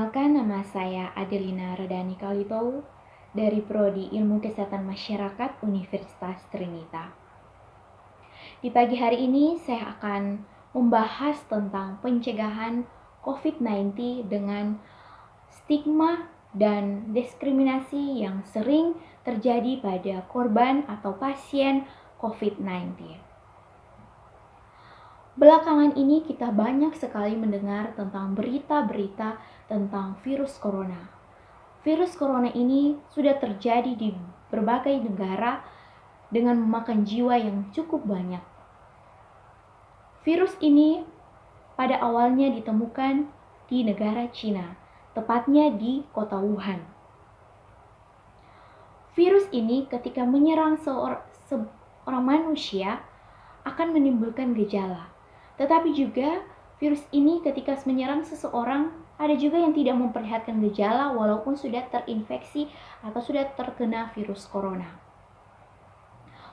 Perkenalkan, nama saya Adelina Redani Kalito dari Prodi Ilmu Kesehatan Masyarakat Universitas Trinita. Di pagi hari ini saya akan membahas tentang pencegahan COVID-19 dengan stigma dan diskriminasi yang sering terjadi pada korban atau pasien COVID-19. Belakangan ini kita banyak sekali mendengar tentang berita-berita tentang virus corona. Virus corona ini sudah terjadi di berbagai negara dengan memakan jiwa yang cukup banyak. Virus ini pada awalnya ditemukan di negara Cina, tepatnya di kota Wuhan. Virus ini ketika menyerang seorang manusia akan menimbulkan gejala. Tetapi juga virus ini ketika menyerang seseorang ada juga yang tidak memperlihatkan gejala walaupun sudah terinfeksi atau sudah terkena virus corona.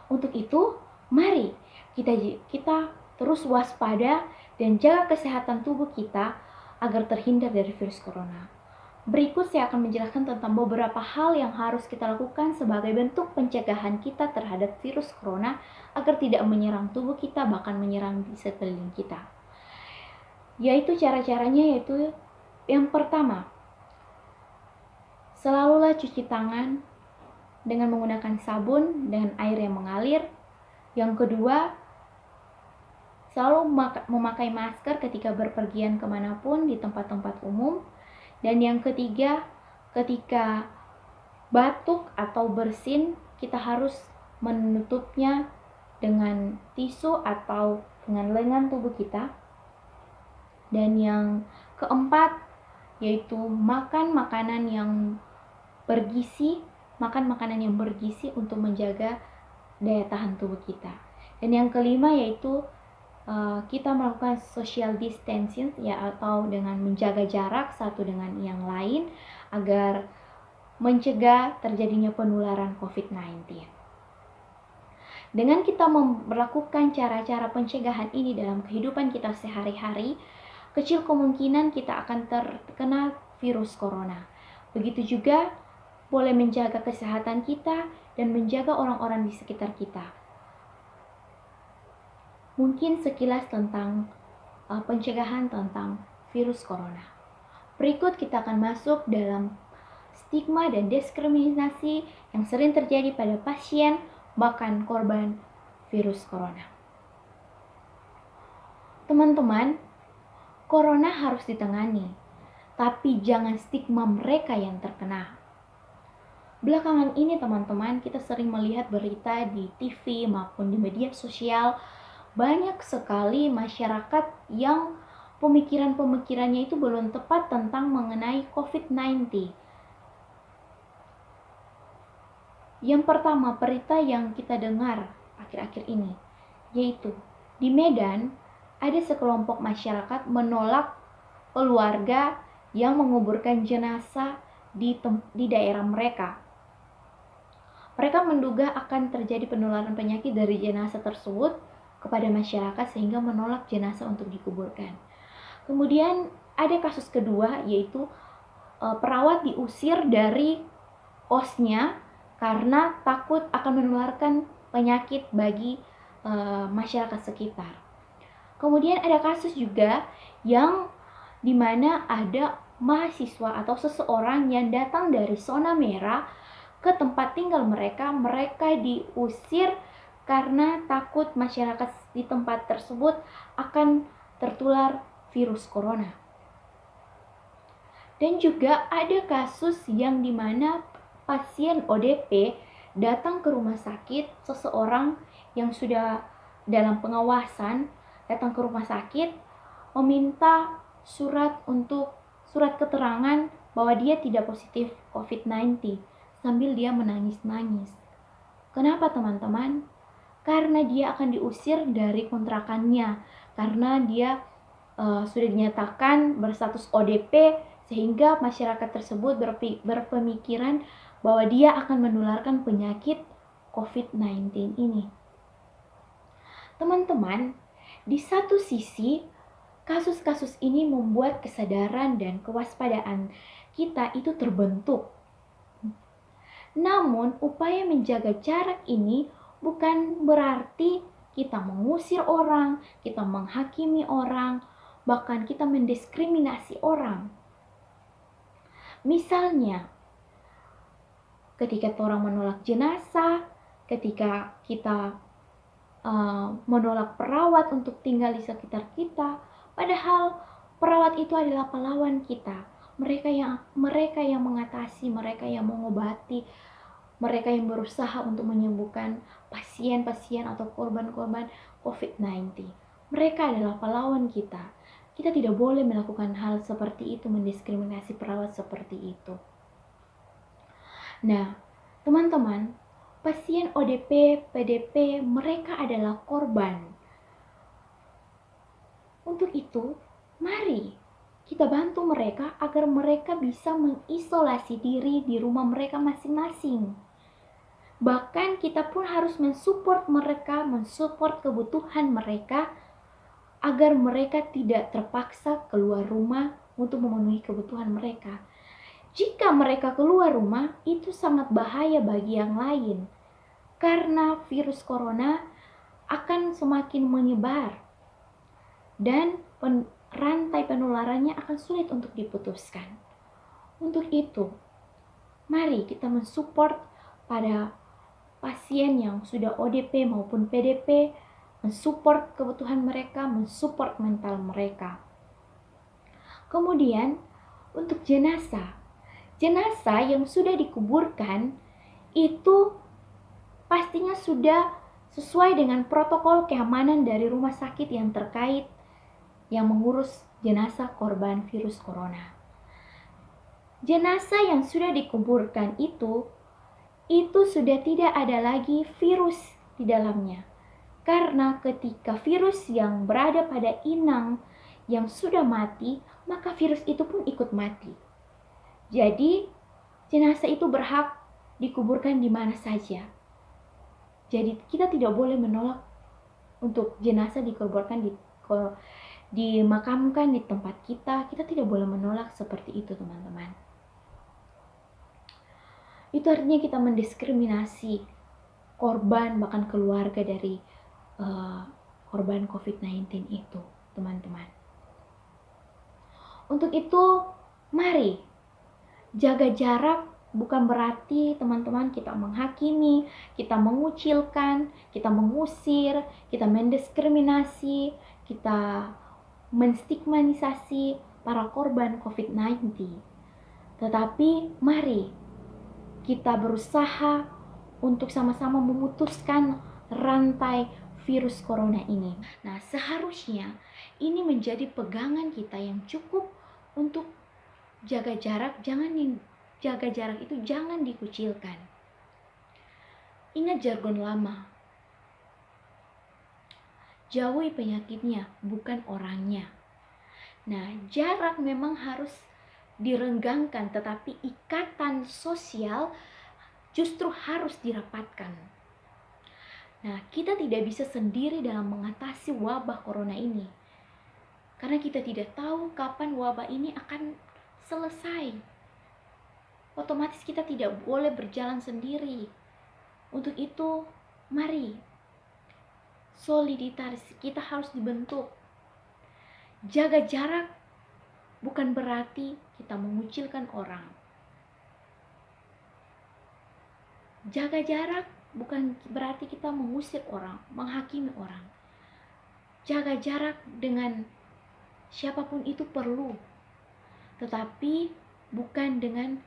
Untuk itu, mari kita terus waspada dan jaga kesehatan tubuh kita agar terhindar dari virus corona. Berikut saya akan menjelaskan tentang beberapa hal yang harus kita lakukan sebagai bentuk pencegahan kita terhadap virus corona agar tidak menyerang tubuh kita, bahkan menyerang di sekeliling kita. Yaitu cara-caranya yaitu yang pertama, selalulah cuci tangan dengan menggunakan sabun dengan air yang mengalir. Yang kedua, selalu memakai masker ketika berpergian kemanapun di tempat-tempat umum. Dan yang ketiga, ketika batuk atau bersin, kita harus menutupnya dengan tisu atau dengan lengan tubuh kita. Dan yang keempat, yaitu makan makanan yang bergizi untuk menjaga daya tahan tubuh kita. Dan yang kelima yaitu kita melakukan social distancing ya, atau dengan menjaga jarak satu dengan yang lain agar mencegah terjadinya penularan COVID-19. Dengan kita melakukan cara-cara pencegahan ini dalam kehidupan kita sehari-hari, kecil kemungkinan kita akan terkena virus corona. Begitu juga boleh menjaga kesehatan kita dan menjaga orang-orang di sekitar kita. Mungkin sekilas tentang pencegahan tentang virus corona. Berikut kita akan masuk dalam stigma dan diskriminasi yang sering terjadi pada pasien bahkan korban virus corona. Teman-teman, corona harus ditangani, tapi jangan stigma mereka yang terkena. Belakangan ini teman-teman, kita sering melihat berita di TV maupun di media sosial. Banyak sekali masyarakat yang pemikirannya itu belum tepat tentang mengenai COVID-19. Yang pertama, berita yang kita dengar akhir-akhir ini, yaitu di Medan ada sekelompok masyarakat menolak keluarga yang menguburkan jenazah di daerah mereka. Mereka menduga akan terjadi penularan penyakit dari jenazah tersebut kepada masyarakat sehingga menolak jenazah untuk dikuburkan. Kemudian ada kasus kedua, yaitu perawat diusir dari kosnya karena takut akan menularkan penyakit bagi masyarakat sekitar. Kemudian ada kasus juga yang dimana ada mahasiswa atau seseorang yang datang dari zona merah ke tempat tinggal mereka diusir karena takut masyarakat di tempat tersebut akan tertular virus corona. Dan juga ada kasus yang dimana pasien ODP datang ke rumah sakit, seseorang yang sudah dalam pengawasan datang ke rumah sakit meminta surat keterangan bahwa dia tidak positif COVID-19 sambil dia menangis-nangis. Kenapa teman-teman? Karena dia akan diusir dari kontrakannya, karena dia sudah dinyatakan berstatus ODP, sehingga masyarakat tersebut berpemikiran bahwa dia akan menularkan penyakit COVID-19 ini. Teman-teman, di satu sisi Kasus-kasus ini membuat kesadaran dan kewaspadaan kita itu terbentuk. Namun, upaya menjaga jarak ini bukan berarti kita mengusir orang, kita menghakimi orang, bahkan kita mendiskriminasi orang. Misalnya, ketika orang menolak jenazah, ketika kita menolak perawat untuk tinggal di sekitar kita, padahal perawat itu adalah pahlawan kita. Mereka yang mengatasi, mereka yang mengobati, mereka yang berusaha untuk menyembuhkan pasien-pasien atau korban-korban COVID-19. Mereka adalah pahlawan kita. Kita tidak boleh melakukan hal seperti itu, mendiskriminasi perawat seperti itu. Nah, teman-teman, pasien ODP, PDP, mereka adalah korban. Untuk itu, mari kita bantu mereka agar mereka bisa mengisolasi diri di rumah mereka masing-masing. Bahkan kita pun harus mensupport mereka, mensupport kebutuhan mereka agar mereka tidak terpaksa keluar rumah untuk memenuhi kebutuhan mereka. Jika mereka keluar rumah, itu sangat bahaya bagi yang lain. Karena virus corona akan semakin menyebar dan rantai penularannya akan sulit untuk diputuskan. Untuk itu, mari kita mensupport pada pasien yang sudah ODP maupun PDP, mensupport kebutuhan mereka, mensupport mental mereka. Kemudian, untuk jenazah yang sudah dikuburkan itu pastinya sudah sesuai dengan protokol keamanan dari rumah sakit yang terkait yang mengurus jenazah korban virus corona. Jenazah yang sudah dikuburkan itu sudah tidak ada lagi virus di dalamnya. Karena ketika virus yang berada pada inang yang sudah mati, maka virus itu pun ikut mati. Jadi, jenazah itu berhak dikuburkan di mana saja. Jadi, kita tidak boleh menolak untuk jenazah dikuburkan dimakamkan di tempat kita. Kita tidak boleh menolak seperti itu, teman-teman. Itu artinya kita mendiskriminasi korban, bahkan keluarga dari korban COVID-19 itu, teman-teman. Untuk itu, mari jaga jarak. Bukan berarti teman-teman kita menghakimi, kita mengucilkan, kita mengusir, kita mendiskriminasi, kita menstigmatisasi para korban COVID-19. Tetapi mari kita berusaha untuk sama-sama memutuskan rantai virus corona ini. Nah, seharusnya ini menjadi pegangan kita yang cukup untuk jaga jarak. Jaga jarak itu jangan dikucilkan. Ingat jargon lama. Jauhi penyakitnya, bukan orangnya. Nah, jarak memang harus direnggangkan, tetapi ikatan sosial justru harus dirapatkan. Nah, kita tidak bisa sendiri dalam mengatasi wabah corona ini. Karena kita tidak tahu kapan wabah ini akan selesai. Otomatis kita tidak boleh berjalan sendiri. Untuk itu, mari soliditas kita harus dibentuk. Jaga jarak bukan berarti kita mengucilkan orang. Jaga jarak bukan berarti kita mengusir orang, menghakimi orang. Jaga jarak dengan siapapun itu perlu, tetapi bukan dengan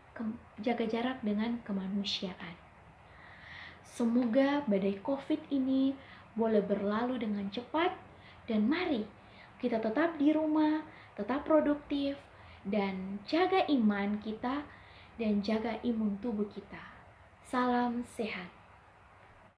jaga jarak dengan kemanusiaan. Semoga badai COVID ini boleh berlalu dengan cepat, dan mari kita tetap di rumah, tetap produktif, dan jaga iman kita dan jaga imun tubuh kita. Salam sehat.